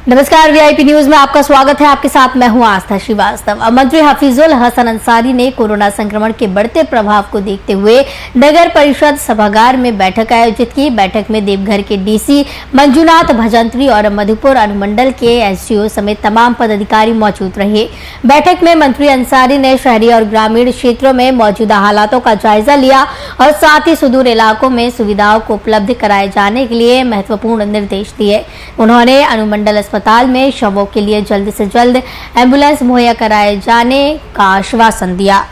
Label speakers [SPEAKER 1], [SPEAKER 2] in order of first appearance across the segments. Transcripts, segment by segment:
[SPEAKER 1] नमस्कार, VIP news में आपका स्वागत है। आपके साथ मैं हूं आस्था श्रीवास्तव। मंत्री हफीजुल हसन अंसारी ने कोरोना संक्रमण के बढ़ते प्रभाव को देखते हुए नगर परिषद सभागार में बैठक आयोजित की। बैठक में देवघर के डीसी मंजुनाथ भजंत्री और मधुपुर अनुमंडल के एसडीओ समेत तमाम पदाधिकारी मौजूद रहे। बैठक में मंत्री अंसारी ने शहरी और ग्रामीण क्षेत्रों में मौजूदा हालातों का जायजा लिया और साथ ही सुदूर इलाकों में सुविधाओं को उपलब्ध कराए जाने के लिए महत्वपूर्ण निर्देश दिए। उन्होंने अनुमंडल अस्पताल में शवों के लिए जल्द से जल्द एम्बुलेंस मुहैया कराए जाने का आश्वासन दिया।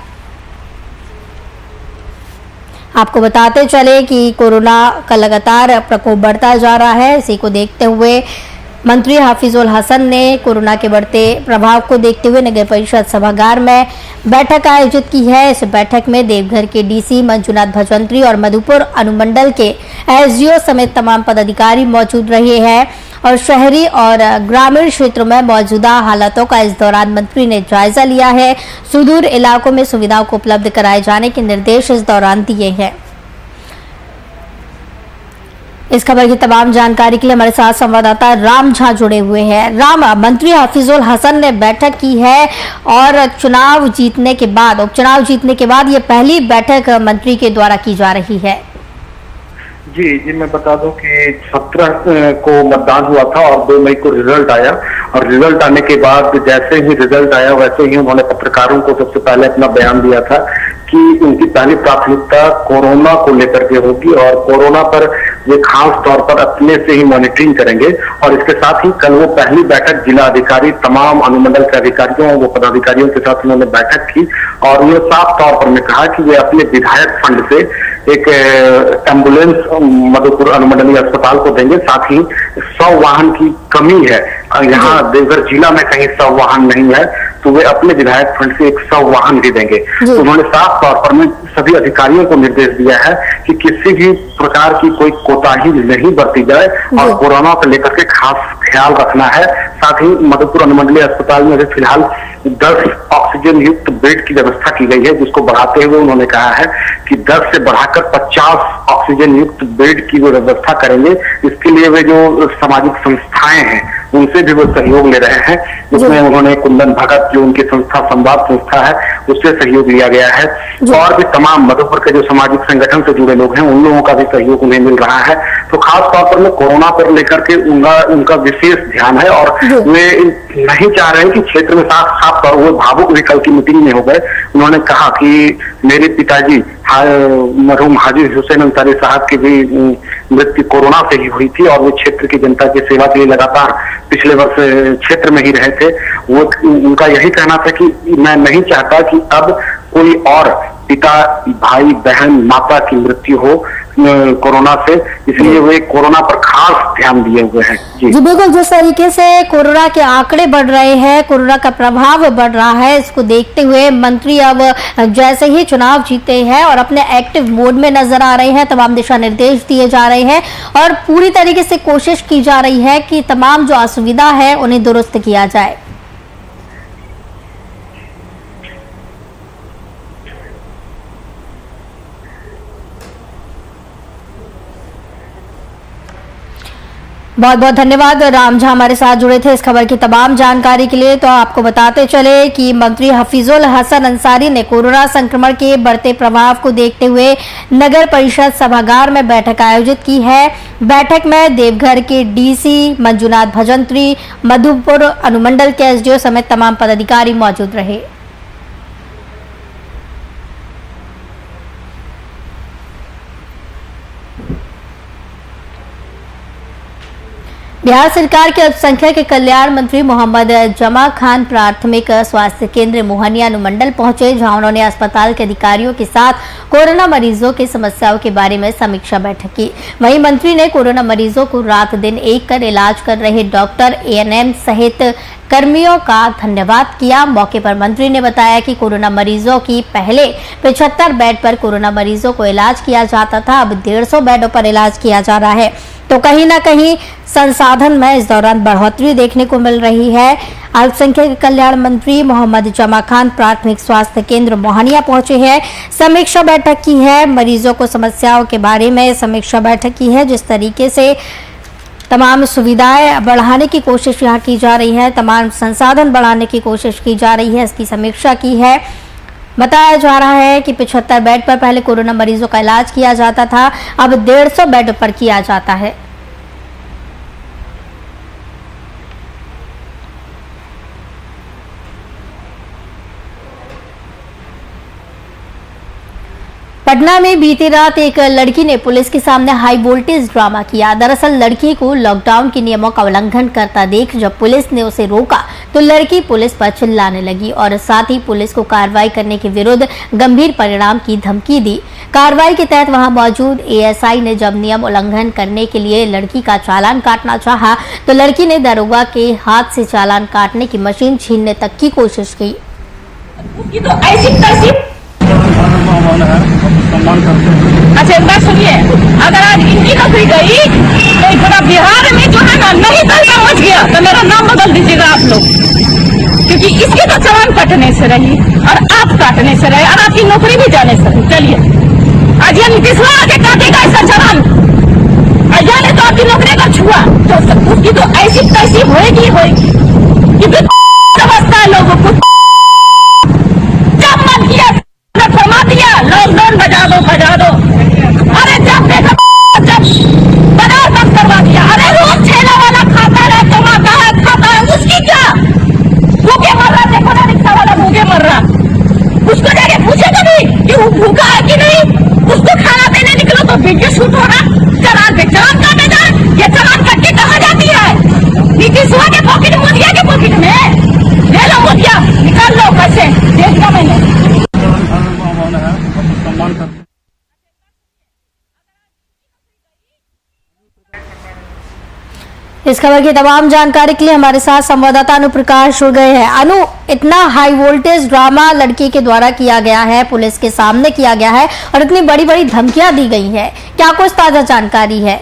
[SPEAKER 1] आपको बताते चले कि कोरोना का लगातार प्रकोप बढ़ता जा रहा है। इसी को देखते हुए मंत्री हफीजुल हसन ने कोरोना के बढ़ते प्रभाव को देखते हुए नगर परिषद सभागार में बैठक आयोजित की है। इस बैठक में देवघर के डीसी मंजुनाथ भजंत्री और मधुपुर अनुमंडल के एसडीओ समेत तमाम पदाधिकारी मौजूद रहे हैं और शहरी और ग्रामीण क्षेत्रों में मौजूदा हालातों का इस दौरान मंत्री ने जायजा लिया है। सुदूर इलाकों में सुविधाओं को उपलब्ध कराए जाने के निर्देश इस दौरान दिए हैं। इस खबर की तमाम जानकारी के लिए हमारे साथ संवाददाता राम झा जुड़े हुए हैं। राम, मंत्री हफीजुल हसन ने बैठक की है और उपचुनाव जीतने के बाद ये पहली बैठक मंत्री के द्वारा की जा रही है।
[SPEAKER 2] जी, मैं बता दूं कि 17 को मतदान हुआ था और 2 मई को रिजल्ट आया और रिजल्ट आने के बाद जैसे ही रिजल्ट आया वैसे ही उन्होंने पत्रकारों को सबसे पहले अपना बयान दिया था कि उनकी पहली प्राथमिकता कोरोना को लेकर के होगी और कोरोना पर वे खास तौर पर अपने से ही मॉनिटरिंग करेंगे। और इसके साथ ही कल वो पहली बैठक जिला अधिकारी तमाम अनुमंडल के अधिकारियों व पदाधिकारियों के साथ उन्होंने बैठक की और उन्होंने साफ तौर पर ने कहा कि वे अपने विधायक फंड से एक एम्बुलेंस मधुपुर अनुमंडलीय अस्पताल को देंगे। साथ ही 100 वाहन की कमी है, यहाँ देवघर जिला में कहीं 100 वाहन नहीं है, तो वे अपने विधायक फंड से 100 वाहन भी देंगे। उन्होंने साफ तौर पर सभी अधिकारियों को निर्देश दिया है कि किसी भी प्रकार की कोई कोताही नहीं बरती जाए और कोरोना को लेकर के खास ख्याल रखना है। साथ ही मधुपुर अनुमंडलीय अस्पताल में फिलहाल 10 ऑक्सीजन युक्त बेड की व्यवस्था की गई है, जिसको बढ़ाते हुए उन्होंने कहा है कि 10 से बढ़ाकर 50 ऑक्सीजन युक्त बेड की वो व्यवस्था करेंगे। इसके लिए वे जो सामाजिक संस्थाएं हैं उनसे भी वो सहयोग ले रहे हैं, जिसमें उन्होंने कुंदन भगत जो उनकी संस्था संवाद संस्था है उससे सहयोग लिया गया है और भी तमाम मधुपुर के जो सामाजिक संगठन से जुड़े लोग हैं उन लोगों का भी सहयोग उन्हें मिल रहा है। तो खास तौर पर में कोरोना पर लेकर के उनका विशेष ध्यान है और वे नहीं चाह रहे हैं कि क्षेत्र में साफ तौर वो भावुक भी कल की मीटिंग में हो गए। उन्होंने कहा कि मेरे पिताजी मरहूम हाजी हुसैन अंसारी साहब की भी मृत्यु कोरोना से ही हुई थी और वो क्षेत्र की जनता की सेवा के लिए लगातार पिछले वर्ष क्षेत्र में ही रहे थे। वो उनका यही कहना था कि मैं नहीं चाहता कि अब कोई और पिता, भाई, बहन, माता की मृत्यु हो कोरोना से, इसलिए वे कोरोना पर खास ध्यान दिए हुए हैं।
[SPEAKER 1] जी बिल्कुल, जिस तरीके से कोरोना के आंकड़े बढ़ रहे हैं, कोरोना का प्रभाव बढ़ रहा है, इसको देखते हुए मंत्री अब जैसे ही चुनाव जीते हैं और अपने एक्टिव मोड में नजर आ रहे हैं, तमाम दिशा निर्देश दिए जा रहे हैं और पूरी तरीके से कोशिश की जा रही है कि तमाम जो असुविधा है उन्हें दुरुस्त किया जाए। बहुत बहुत धन्यवाद राम झा, हमारे साथ जुड़े थे इस खबर की तमाम जानकारी के लिए। तो आपको बताते चले कि मंत्री हफीजुल हसन अंसारी ने कोरोना संक्रमण के बढ़ते प्रभाव को देखते हुए नगर परिषद सभागार में बैठक आयोजित की है। बैठक में देवघर के डीसी मंजुनाथ भजंत्री, मधुपुर अनुमंडल के एसडीओ समेत तमाम पदाधिकारी मौजूद रहे। बिहार सरकार के अल्पसंख्यक कल्याण मंत्री मोहम्मद जमा खान प्राथमिक स्वास्थ्य केंद्र मोहनिया अनुमंडल पहुंचे, जहां उन्होंने अस्पताल के अधिकारियों के साथ कोरोना मरीजों की समस्याओं के बारे में समीक्षा बैठक की। वहीं मंत्री ने कोरोना मरीजों को रात दिन एक कर इलाज कर रहे डॉक्टर, एएनएम सहित कर्मियों का धन्यवाद किया। मौके पर मंत्री ने बताया कि कोरोना मरीजों की पहले 75 बेड पर कोरोना मरीजों को इलाज किया जाता था, अब 150 बेडों पर इलाज किया जा रहा है। तो कहीं ना कहीं संसाधन में इस दौरान बढ़ोतरी देखने को मिल रही है। अल्पसंख्यक कल्याण मंत्री मोहम्मद जमा खान प्राथमिक स्वास्थ्य केंद्र मोहनिया पहुंचे हैं, समीक्षा बैठक की है, मरीजों को समस्याओं के बारे में समीक्षा बैठक की है। जिस तरीके से तमाम सुविधाएं बढ़ाने की कोशिश यहाँ की जा रही है, तमाम संसाधन बढ़ाने की कोशिश की जा रही है, इसकी समीक्षा की है। बताया जा रहा है कि 75 बेड पर पहले कोरोना मरीजों का इलाज किया जाता था, अब 150 बेड पर किया जाता है। पटना में बीती रात एक लड़की ने पुलिस के सामने हाई वोल्टेज ड्रामा किया। दरअसल लड़की को लॉकडाउन के नियमों का उल्लंघन करता देख जब पुलिस ने उसे रोका तो लड़की पुलिस पर चिल्लाने लगी और साथ ही पुलिस को कार्रवाई करने के विरुद्ध गंभीर परिणाम की धमकी दी। कार्रवाई के तहत वहां मौजूद एएसआई ने जब नियम उल्लंघन करने के लिए लड़की का चालान काटना चाहा तो लड़की ने दरोगा के हाथ से चालान काटने की मशीन छीनने तक की कोशिश की।
[SPEAKER 3] तो ऐसी अच्छा एक बात सुनिए, अगर आज इनकी नौकरी गई तो पूरा बिहार में जो है ना नहीं तलका मच गया तो मेरा नाम बदल दीजिएगा आप लोग, क्योंकि इसके तो चालान काटने से रही और आप काटने से रहे और आपकी नौकरी भी जाने से रही। चलिए आज ये नीतीश आके काटेगा ऐसा चालान, जाने तो आपकी नौकरी का छुआ तो उसकी तो ऐसी तैसी होएगी कि समझता है लोगों को जब मन किया फरमा दिया लॉकडाउन बजा दो। अरे जब देखा जब बाजार बंद करवा दिया, अरे रोज ठेला वाला खाता है कमाता है खाता है, उसकी क्या भूखे मर रहा, देखो ना रिक्शा वाला भूखे मर रहा, उसको जाके पूछे कभी कि वो भूखा है कि नहीं, उसको खाना देने निकलो तो वीडियो शूट हो रहा, चालान पे चालान काटे जाए, ये चालान कट के कहा जाती है नीतीश के पॉकेट मोदिया के पॉकेट में, ले लो मोदिया निकाल लो पैसे दे दिया मैंने।
[SPEAKER 1] इस खबर की तमाम जानकारी के लिए हमारे साथ संवाददाता अनु प्रकाश जुड़ गए हैं। अनु, इतना हाई वोल्टेज ड्रामा लड़की के द्वारा किया गया है, पुलिस के सामने किया गया है और इतनी बड़ी बड़ी धमकियां दी गई है, क्या कुछ ताजा जानकारी है?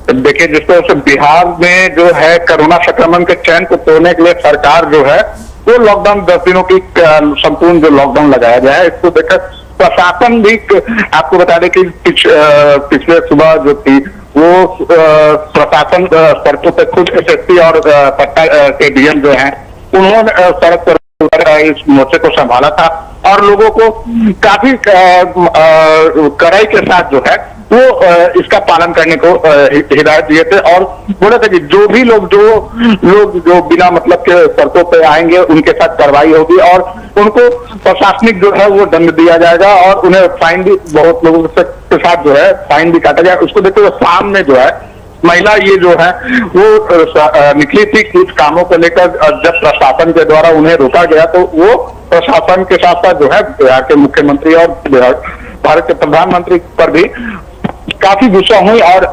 [SPEAKER 2] देखिए, जिस तरह से बिहार में जो है कोरोना संक्रमण के चैन को तोड़ने के लिए सरकार जो है वो लॉकडाउन 10 दिनों की संपूर्ण जो लॉकडाउन लगाया गया है, इसको देखकर प्रशासन भी, आपको बता दें कि पिछले सुबह जो थी वो प्रशासन सड़कों पे खुद एसएसपी और पटना के डीएम जो हैं उन्होंने सड़क पर इस मोर्चे को संभाला था और लोगों को काफी कड़ाई के साथ जो है वो इसका पालन करने को हिदायत दिए थे और बोले थे कि जो भी लोग जो बिना मतलब के सड़कों पे आएंगे उनके साथ कार्रवाई होगी और उनको प्रशासनिक जो है वो दंड दिया जाएगा और उन्हें फाइन भी, बहुत लोगों के साथ जो है फाइन भी काटा जाएगा। उसको देखते हुए शाम में जो है महिला ये जो है वो निकली थी कुछ कामों को लेकर, जब प्रशासन के द्वारा उन्हें रोका गया तो वो प्रशासन के साथ साथ जो है बिहार के मुख्यमंत्री और भारत के प्रधानमंत्री पर भी काफी गुस्सा हुई और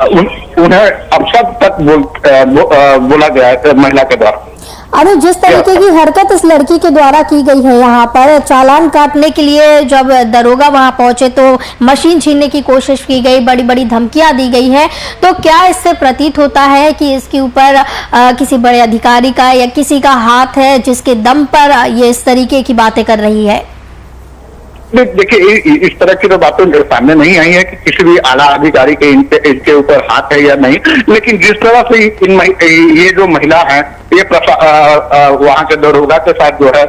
[SPEAKER 2] उन्हें अपशब्द तक बोला गया है महिला के द्वारा।
[SPEAKER 1] अरे जिस तरीके की हरकत इस लड़की के द्वारा की गई है, यहाँ पर चालान काटने के लिए जब दरोगा वहां पहुंचे तो मशीन छीनने की कोशिश की गई, बड़ी बड़ी धमकियां दी गई है, तो क्या इससे प्रतीत होता है कि इसके ऊपर किसी बड़े अधिकारी का या किसी का हाथ है जिसके दम पर ये इस तरीके की बातें कर रही है?
[SPEAKER 2] देखिए, इस तरह की तो बातें मेरे सामने नहीं आई है कि किसी भी आला अधिकारी के इनके ऊपर हाथ है या नहीं, लेकिन जिस तरह से ये जो महिला है ये वहां के दरोगा के साथ जो है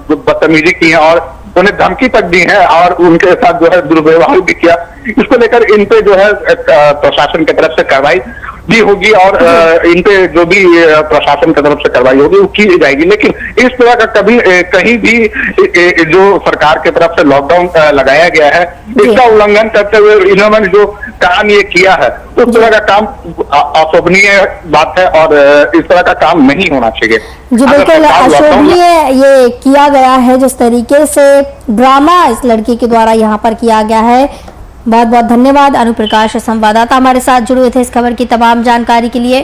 [SPEAKER 2] बदतमीजी की है और उन्हें धमकी तक दी है और उनके साथ जो है दुर्व्यवहार भी किया, इसको लेकर इन पे जो है प्रशासन की तरफ से कार्रवाई भी होगी और इन पे जो भी प्रशासन की तरफ से कार्रवाई होगी वो की जाएगी। लेकिन इस तरह का कभी कहीं भी जो सरकार की तरफ से लॉकडाउन लगाया गया है इसका उल्लंघन करते हुए इन्होंने जो काम ये किया है उस तरह का काम अशोभनीय बात है और इस तरह का काम नहीं होना चाहिए।
[SPEAKER 1] जी बिल्कुल अशोभनीय ये किया गया है, जिस तरीके से ड्रामा इस लड़की के द्वारा यहाँ पर किया गया है। बहुत बहुत धन्यवाद अनु प्रकाश, संवाददाता हमारे साथ जुड़े हुए थे इस खबर की तमाम जानकारी के लिए।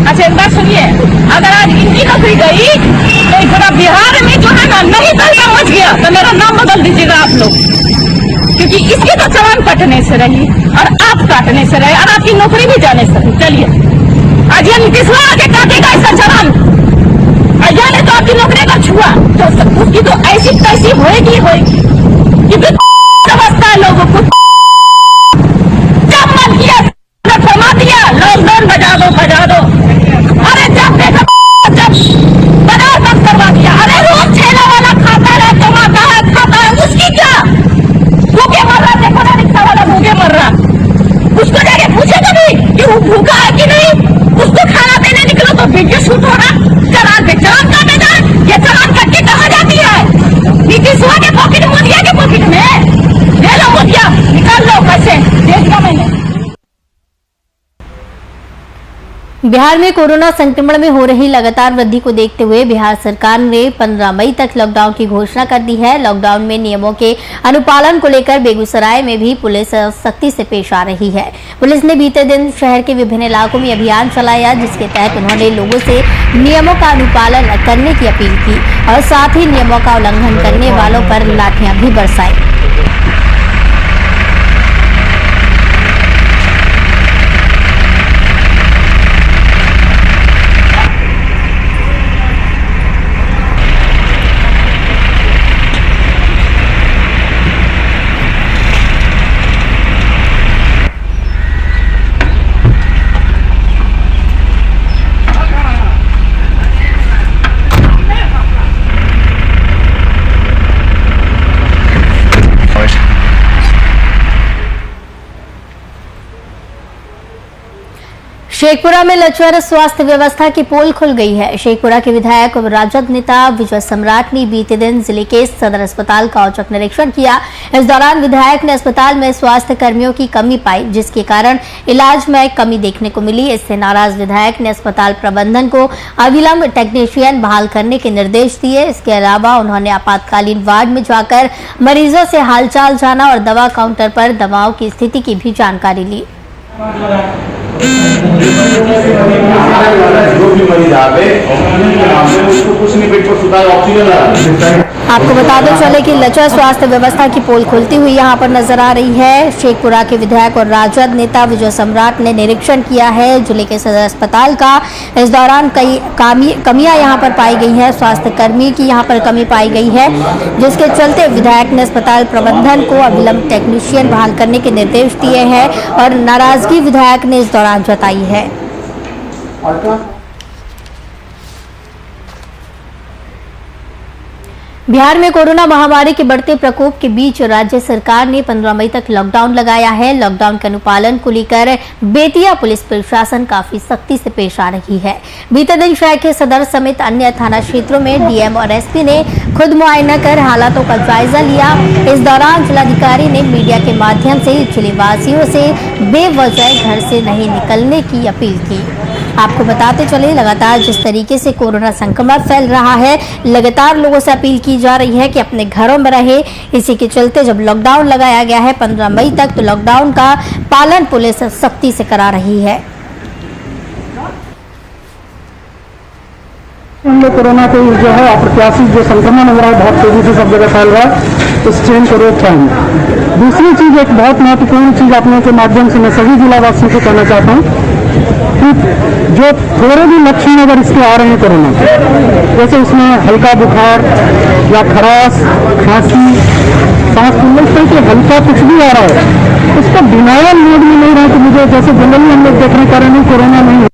[SPEAKER 3] अच्छा एक बात सुनिए, अगर आज इनकी नौकरी गई तो पूरा बिहार में जो है ना नहीं तलका मच गया तो मेरा नाम बदल दीजिएगा आप लोग, क्योंकि इसके तो चालान काटने से रही और आप काटने से रहे और आपकी नौकरी भी जाने से रही। चलिए आज ये नीतीश आके काटेगा ऐसा चालान, अय्या ने तो आपकी नौकरी को छुआ तो उसकी तो ऐसी तैसी होएगी कि समझता है लोगों को। जब मन किया फरमा दिया लॉकडाउन बजा दो। अरे जब देखा जब बाजार बंद करवा दिया। अरे रोज ठेला वाला खाता है, कमाता है, खाता है, उसकी क्या भूखे मर रहा। देखो ना रिक्शा वाला भूखे मर रहा, उसको जाके पूछे कभी कि वो भूखा है कि नहीं। उसको खाना देने निकलो तो वीडियो शूट हो रहा। चलान पे चलान काटे जाए, ये चलान कट्टी कहाँ जाती है? नीतीश के पॉकेट, मोदिया के पॉकेट में। ले लो मोदिया, निकाल लो पैसे, देख दिया मैंने।
[SPEAKER 1] बिहार में कोरोना संक्रमण में हो रही लगातार वृद्धि को देखते हुए बिहार सरकार ने 15 मई तक लॉकडाउन की घोषणा कर दी है। लॉकडाउन में नियमों के अनुपालन को लेकर बेगूसराय में भी पुलिस सख्ती से पेश आ रही है। पुलिस ने बीते दिन शहर के विभिन्न इलाकों में अभियान चलाया, जिसके तहत उन्होंने लोगों से नियमों का अनुपालन करने की अपील की और साथ ही नियमों का उल्लंघन करने वालों पर लाठियां भी बरसाई। शेखपुरा में लचर स्वास्थ्य व्यवस्था की पोल खुल गई है। शेखपुरा के विधायक और राजद नेता विजय सम्राट ने बीते दिन जिले के सदर अस्पताल का औचक निरीक्षण किया। इस दौरान विधायक ने अस्पताल में स्वास्थ्य कर्मियों की कमी पाई, जिसके कारण इलाज में कमी देखने को मिली। इससे नाराज विधायक ने अस्पताल प्रबंधन को अविलंब टेक्नीशियन बहाल करने के निर्देश दिए। इसके अलावा उन्होंने आपातकालीन वार्ड में जाकर मरीजों से हालचाल जाना और दवा काउंटर पर दवाओं की स्थिति की भी जानकारी ली।
[SPEAKER 4] जो भी मरीज आवे उसको कुछ नहीं पेट पर सुधार ऑक्सीजन।
[SPEAKER 1] आपको बता दें चले कि लचर स्वास्थ्य व्यवस्था की पोल खुलती हुई यहाँ पर नजर आ रही है। शेखपुरा के विधायक और राजद नेता विजय सम्राट ने निरीक्षण किया है जिले के सदर अस्पताल का। इस दौरान कई कमियां यहाँ पर पाई गई है, स्वास्थ्य कर्मी की यहाँ पर कमी पाई गई है, जिसके चलते विधायक ने अस्पताल प्रबंधन को अविलंब टेक्नीशियन बहाल करने के निर्देश दिए हैं और नाराजगी विधायक ने इस दौरान जताई है। बिहार में कोरोना महामारी के बढ़ते प्रकोप के बीच राज्य सरकार ने 15 मई तक लॉकडाउन लगाया है। लॉकडाउन के अनुपालन को लेकर बेतिया पुलिस प्रशासन काफी सख्ती से पेश आ रही है। बीते दिन शहर के सदर समेत अन्य थाना क्षेत्रों में डीएम और एसपी ने खुद मुआयना कर हालातों का जायजा लिया। इस दौरान जिलाधिकारी ने मीडिया के माध्यम से जिलेवासियों से बेवजह घर से नहीं निकलने की अपील की। आपको बताते चले लगातार जिस तरीके से कोरोना संक्रमण फैल रहा है, लगातार लोगों से अपील की जा रही है कि अपने घरों में रहे। इसी के चलते जब लॉकडाउन लगाया गया है 15 मई तक, तो लॉकडाउन का पालन पुलिस सख्ती से करा रही है।
[SPEAKER 5] हम लोग कोरोना के जो है अप्रत्याशित जो संक्रमण हो रहा है बहुत तेजी से सब जगह फैल रहा है, इस चेन को रोक पाएंगे। दूसरी चीज, एक बहुत महत्वपूर्ण चीज अपने के माध्यम से मैं सभी जिलावासियों को कहना चाहता हूँ कि जो थोड़े भी लक्षण अगर इसके आ रहे हैं कोरोना के, जैसे उसमें हल्का बुखार या खराश, खांसी, सांस फूलने से हल्का कुछ भी आ रहा है, उसका डिनायल मोड में नहीं रहा कि मुझे जैसे जनरली हम लोग देखने का रहे कोरोना नहीं है।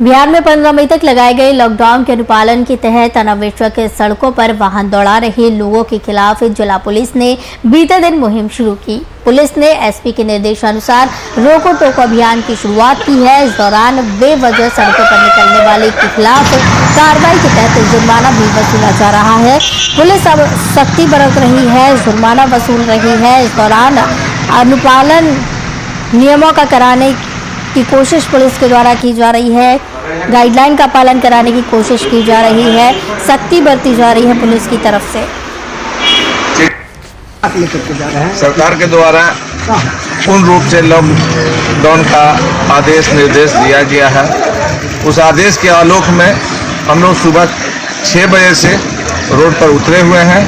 [SPEAKER 1] बिहार में 15 मई तक लगाए गए लॉकडाउन के अनुपालन के तहत अनावश्यक सड़कों पर वाहन दौड़ा रहे लोगों के खिलाफ जिला पुलिस ने बीते दिन मुहिम शुरू की। पुलिस ने एसपी के निर्देशानुसार रोको टोको अभियान की शुरुआत की है। इस दौरान बेवजह सड़कों पर निकलने वाले के खिलाफ कार्रवाई के तहत जुर्माना भी वसूला जा रहा है। पुलिस अब सख्ती बरत रही है, जुर्माना वसूल रही है। इस दौरान अनुपालन नियमों का कराने की कोशिश पुलिस के द्वारा की जा रही है, गाइडलाइन का पालन कराने की कोशिश की जा रही है, सख्ती बरती जा रही है पुलिस की तरफ से।
[SPEAKER 6] सरकार के द्वारा पूर्ण रूप से लॉकडाउन का आदेश निर्देश दिया गया है। उस आदेश के आलोक में हम लोग सुबह 6 बजे से रोड पर उतरे हुए हैं।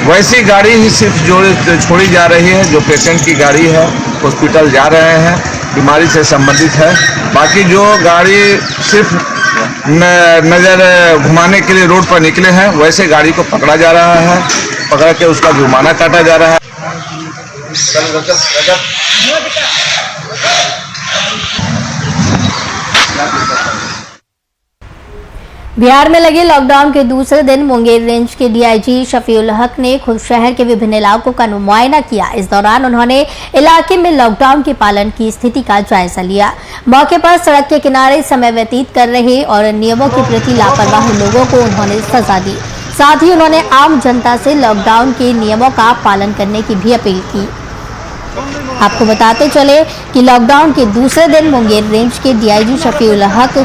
[SPEAKER 6] वैसी गाड़ी ही सिर्फ जो छोड़ी जा रही है, जो पेशेंट की गाड़ी है, हॉस्पिटल जा रहे हैं, बीमारी से संबंधित है। बाकी जो गाड़ी सिर्फ नज़र घुमाने के लिए रोड पर निकले हैं, वैसे गाड़ी को पकड़ा जा रहा है, पकड़ के उसका जुर्माना काटा जा रहा है।
[SPEAKER 1] बिहार में लगे लॉकडाउन के दूसरे दिन मुंगेर रेंज के डीआईजी शफीउल हक ने खुद शहर के विभिन्न इलाकों का मुआयना किया। इस दौरान उन्होंने इलाके में लॉकडाउन के पालन की स्थिति का जायजा लिया। मौके पर सड़क के किनारे समय व्यतीत कर रहे और नियमों के प्रति लापरवाह लोगों को उन्होंने सजा दी। साथ ही उन्होंने आम जनता से लॉकडाउन के नियमों का पालन करने की भी अपील की। आपको बताते चले कि लॉकडाउन के दूसरे दिन मुंगेर रेंज के डीआईजी शफीउल हक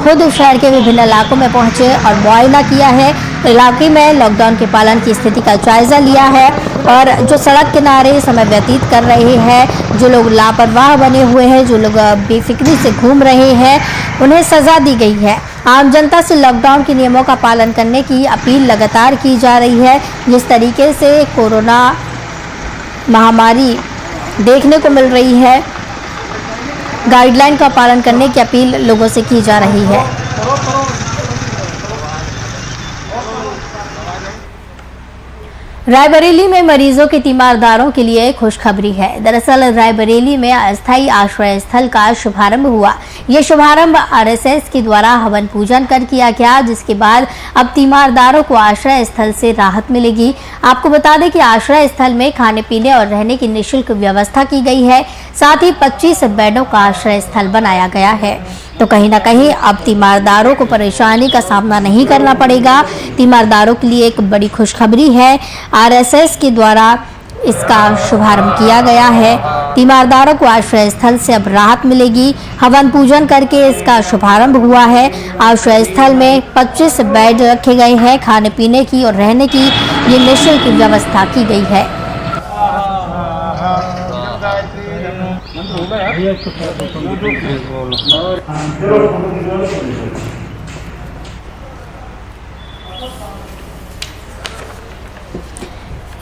[SPEAKER 1] खुद शहर के विभिन्न इलाकों में पहुंचे और मुआयना किया है। इलाके में लॉकडाउन के पालन की स्थिति का जायजा लिया है और जो सड़क किनारे समय व्यतीत कर रहे हैं, जो लोग लापरवाह बने हुए हैं, जो लोग बेफिक्री से घूम रहे हैं, उन्हें सजा दी गई है। आम जनता से लॉकडाउन के नियमों का पालन करने की अपील लगातार की जा रही है। जिस तरीके से कोरोना महामारी देखने को मिल रही है, गाइडलाइन का पालन करने की अपील लोगों से की जा रही है। रायबरेली में मरीजों के तीमारदारों के लिए खुशखबरी है। दरअसल रायबरेली में अस्थायी आश्रय स्थल का शुभारंभ हुआ। ये शुभारंभ आरएसएस के द्वारा हवन पूजन कर किया गया, जिसके बाद अब तीमारदारों को आश्रय स्थल से राहत मिलेगी। आपको बता दें कि आश्रय स्थल में खाने पीने और रहने की निःशुल्क व्यवस्था की गई है। साथ ही 25 बेडों का आश्रय स्थल बनाया गया है। तो कहीं ना कहीं अब तीमारदारों को परेशानी का सामना नहीं करना पड़ेगा। तीमारदारों के लिए एक बड़ी खुशखबरी है। आरएसएस के द्वारा इसका शुभारंभ किया गया है। तीमारदारों को आश्रय स्थल से अब राहत मिलेगी। हवन पूजन करके इसका शुभारंभ हुआ है। आश्रय स्थल में 25 बेड रखे गए हैं। खाने पीने की और रहने की ये निःशुल्क व्यवस्था की गई है।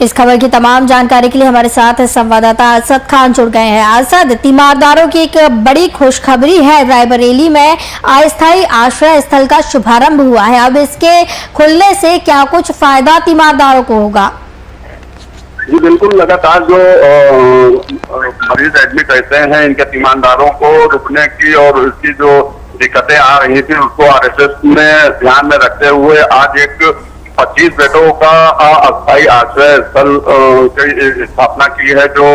[SPEAKER 1] इस खबर की तमाम जानकारी के लिए हमारे साथ संवाददाता अरशद खान जुड़ गए हैं। अरशद, तीमारदारों की एक बड़ी खुशखबरी है। रायबरेली में अस्थायी आश्रय स्थल का शुभारंभ हुआ है। अब इसके खुलने से क्या कुछ फायदा तीमारदारों को होगा?
[SPEAKER 2] जी बिल्कुल, लगातार जो मरीज एडमिट रहते हैं, इनके तीमारदारों को रुकने की और इसकी जो दिक्कतें आ रही थी, उसको आरएसएस में ध्यान में रखते हुए आज एक 25 बेडों का अस्थायी आश्रय स्थल की स्थापना की है, जो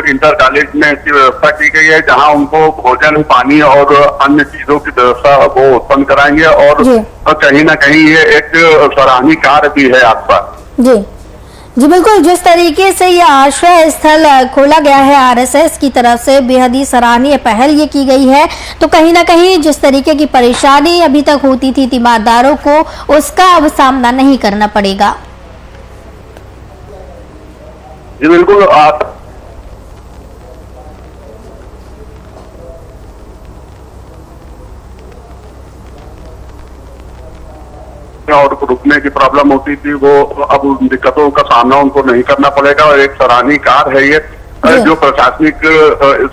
[SPEAKER 2] इंटर कॉलेज में इसकी व्यवस्था की गई है, जहां उनको भोजन, पानी और अन्य चीजों की व्यवस्था वो उत्पन्न कराएंगे और कहीं ना कहीं ये एक सराहनीय कार्य भी है आपका।
[SPEAKER 1] जी बिल्कुल, जिस तरीके से ये आश्रय स्थल खोला गया है आरएसएस की तरफ से, बेहद ही सराहनीय पहल ये की गई है। तो कहीं ना कहीं जिस तरीके की परेशानी अभी तक होती थी तीमारदारों को, उसका अब सामना नहीं करना पड़ेगा।
[SPEAKER 2] जी बिल्कुल, और रुकने की प्रॉब्लम होती थी, वो अब उन दिक्कतों का सामना उनको नहीं करना पड़ेगा और एक सराहनीय कार्य है ये, जो प्रशासनिक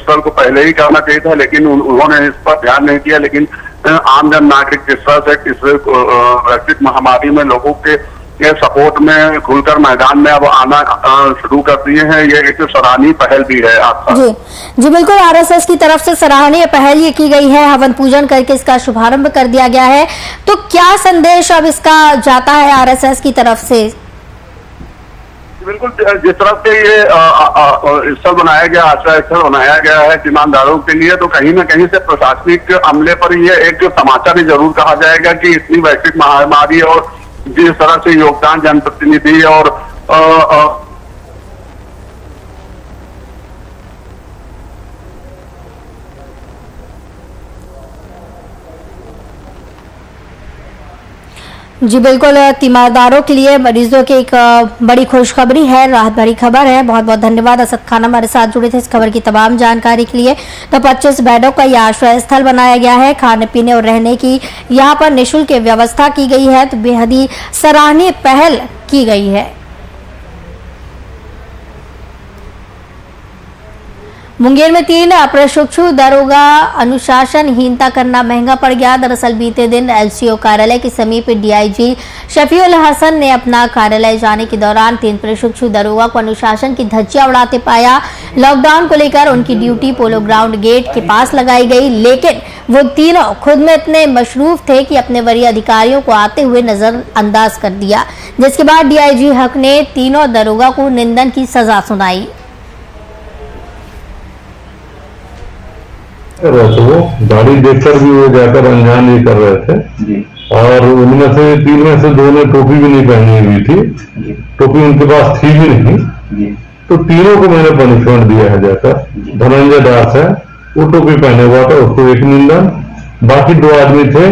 [SPEAKER 2] स्तर को पहले ही करना चाहिए था, लेकिन उन्होंने इस पर ध्यान नहीं दिया। लेकिन आम जन नागरिक जिस तरह से इस वैश्विक महामारी में लोगों के सपोर्ट में खुलकर मैदान में अब आना शुरू कर दिए हैं, ये एक सराहनीय पहल भी है आपका।
[SPEAKER 1] जी बिल्कुल, आरएसएस की तरफ से सराहनीय पहल ये की गई है। हवन पूजन करके इसका शुभारंभ कर दिया गया है। तो क्या संदेश अब इसका जाता है आरएसएस की तरफ से?
[SPEAKER 2] बिल्कुल, जिस तरह से ये स्थल बनाया गया, आश्रय स्थल बनाया गया है तीमारदारों के लिए, तो कहीं ना कहीं से प्रशासनिक अमले पर ये एक समाचार ही जरूर कहा जाएगा कि इतनी वैश्विक महामारी और जिस तरह से योगदान जनप्रतिनिधि और
[SPEAKER 1] जी बिल्कुल, तीमारदारों के लिए मरीजों की एक बड़ी खुशखबरी है, राहत भरी खबर है। बहुत बहुत धन्यवाद असद खान हमारे साथ जुड़े थे इस खबर की तमाम जानकारी के लिए। तो 25 बेडों का यह आश्रय स्थल बनाया गया है, खाने पीने और रहने की यहाँ पर निःशुल्क व्यवस्था की गई है। तो बेहद ही सराहनीय पहल की गई है। मुंगेर में 3 अप्रशिक्षु दरोगा अनुशासनहीनता करना महंगा पड़ गया। दरअसल बीते दिन एलसीओ कार्यालय के समीप डीआईजी शफीउल हसन ने अपना कार्यालय जाने के दौरान 3 प्रशिक्षु दरोगा को अनुशासन की धज्जियां उड़ाते पाया। लॉकडाउन को लेकर उनकी ड्यूटी पोलो ग्राउंड गेट के पास लगाई गई, लेकिन वो तीनों खुद में इतने मशरूफ थे कि अपने वरीय अधिकारियों को आते हुए नजरअंदाज कर दिया, जिसके बाद डीआईजी हक ने तीनों दरोगा को निंदन की सजा सुनाई।
[SPEAKER 7] रहे थे वो गाड़ी देखकर भी वो जाकर अनजान ये कर रहे थे और उनमें से 3 में से 2 ने टोपी भी नहीं पहनी हुई थी, टोपी उनके पास थी भी नहीं। तो तीनों को मैंने पनिशमेंट दिया है जाकर। धनंजय दास है, वो टोपी पहने हुआ था, उसको 1 निंदन, बाकी 2 आदमी थे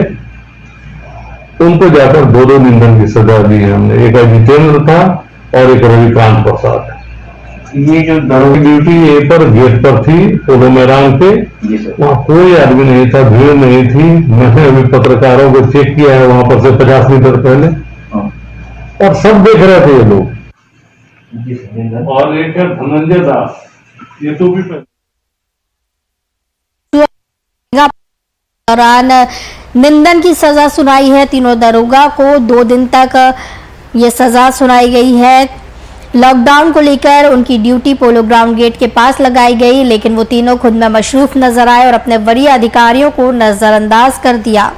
[SPEAKER 7] उनको जाकर 2-2 निंदन की सजा दी है हमने। एक जितेंद्र था और एक रविकांत प्रसाद। ये जो दरोगा ड्यूटी ये पर गेट पर थी पोलो मैदान पे, वहाँ कोई आदमी नहीं था, भीड़ नहीं थी। मैंने अभी पत्रकारों को चेक किया है वहां पर से 50 मीटर पहले, और सब देख रहे थे ये लोग। और एक है धनंजय दास, ये तो भी
[SPEAKER 1] दौरान निंदन की सजा सुनाई है। तीनों दरोगा को 2 दिन तक ये सजा सुनाई गई है। लॉकडाउन को लेकर उनकी ड्यूटी पोलो ग्राउंड गेट के पास लगाई गई, लेकिन वो तीनों खुद में मशरूफ नजर आए और अपने वरीय अधिकारियों को नजरअंदाज कर दिया।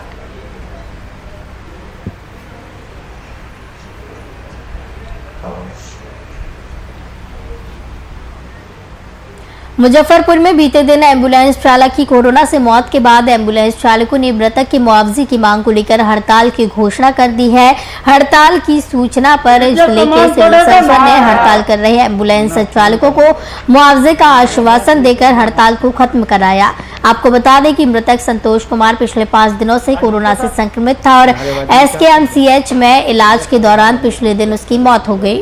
[SPEAKER 1] मुजफ्फरपुर में बीते दिन एम्बुलेंस चालक की कोरोना से मौत के बाद एम्बुलेंस चालकों ने मृतक की मुआवजे की मांग को लेकर हड़ताल की घोषणा कर दी है। हड़ताल की सूचना पर जिले के सिविल सर्जन ने हड़ताल कर रहे एम्बुलेंस चालकों को मुआवजे का आश्वासन देकर हड़ताल को खत्म कराया। आपको बता दें कि मृतक संतोष कुमार पिछले 5 दिनों से कोरोना से संक्रमित था और एसकेएमसीएच में इलाज के दौरान पिछले दिन उसकी मौत हो गई।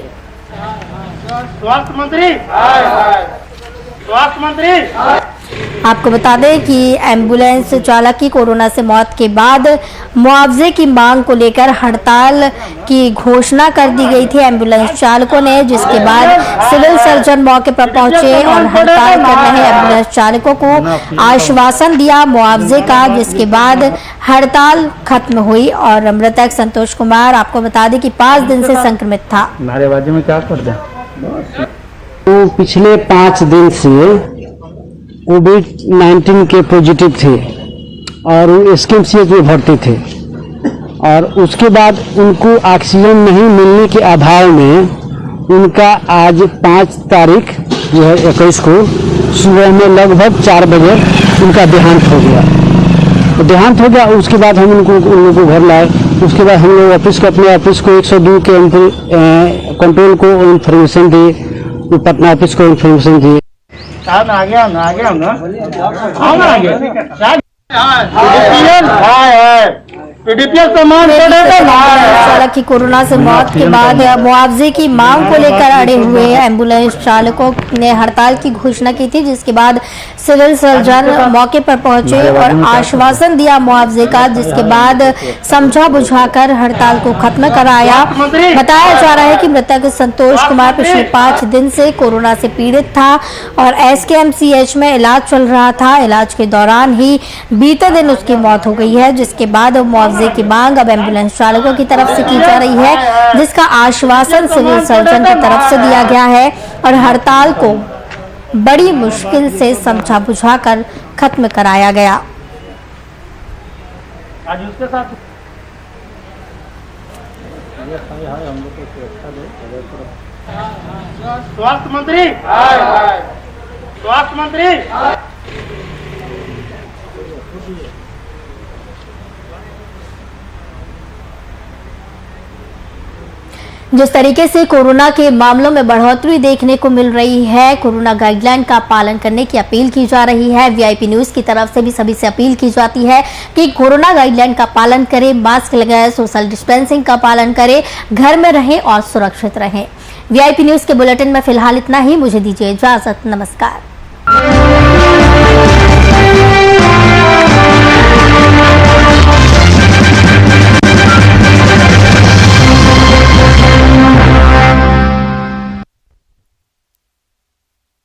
[SPEAKER 1] स्वास्थ्य मंत्री आपको बता दें कि एम्बुलेंस चालक की कोरोना से मौत के बाद मुआवजे की मांग को लेकर हड़ताल की घोषणा कर दी गई थी एम्बुलेंस चालकों ने, जिसके बाद सिविल सर्जन मौके पर पहुंचे और हड़ताल कर रहे एम्बुलेंस चालकों को आश्वासन दिया मुआवजे का, जिसके बाद हड़ताल खत्म हुई। और मृतक संतोष कुमार आपको बता दें कि 5 दिन से संक्रमित था।
[SPEAKER 5] नारेबाजी में क्या कर दें? वो पिछले 5 दिन से कोविड-19 के पॉजिटिव थे और वो एसकेएमसीएच में भर्ती थे, और उसके बाद उनको ऑक्सीजन नहीं मिलने के अभाव में उनका आज 5 तारीख जो है 21 को सुबह में लगभग 4 बजे उनका देहांत हो गया। तो देहांत हो गया, उसके बाद हम उन लोगों को घर लाए। उसके बाद हम लोग ऑफिस को, अपने ऑफिस को 102 के कंट्रोल को इन्फॉर्मेशन दी, पटना ऑफिस को इन्फॉर्मेशन दी। चालक की कोरोना से मौत के बाद मुआवजे की मांग को लेकर अड़े हुए एम्बुलेंस चालकों ने हड़ताल की घोषणा की थी, जिसके बाद सिविल सर्जन मौके पर पहुंचे और आश्वासन दिया मुआवजे का, जिसके बाद समझा बुझाकर हड़ताल को खत्म कराया। बताया जा रहा है कि मृतक संतोष कुमार पिछले 5 दिन से कोरोना से पीड़ित था और एसकेएमसीएच में इलाज चल रहा था। इलाज के दौरान ही बीते दिन उसकी मौत हो गई है, जिसके बाद मुआवजे की मांग अब एम्बुलेंस चालकों की तरफ से की जा रही है, जिसका आश्वासन सिविल सर्जन की तरफ से दिया गया है और हड़ताल को बड़ी मुश्किल से समझा बुझाकर खत्म कराया गया। आज उसके साथ स्वास्थ्य मंत्री
[SPEAKER 1] जिस तरीके से कोरोना के मामलों में बढ़ोतरी देखने को मिल रही है, कोरोना गाइडलाइन का पालन करने की अपील की जा रही है। वीआईपी न्यूज की तरफ से भी सभी से अपील की जाती है कि कोरोना गाइडलाइन का पालन करें, मास्क लगाएं, सोशल डिस्टेंसिंग का पालन करें, घर में रहें और सुरक्षित रहें। वीआईपी न्यूज के बुलेटिन में फिलहाल इतना ही। मुझे दीजिए इजाजत। नमस्कार।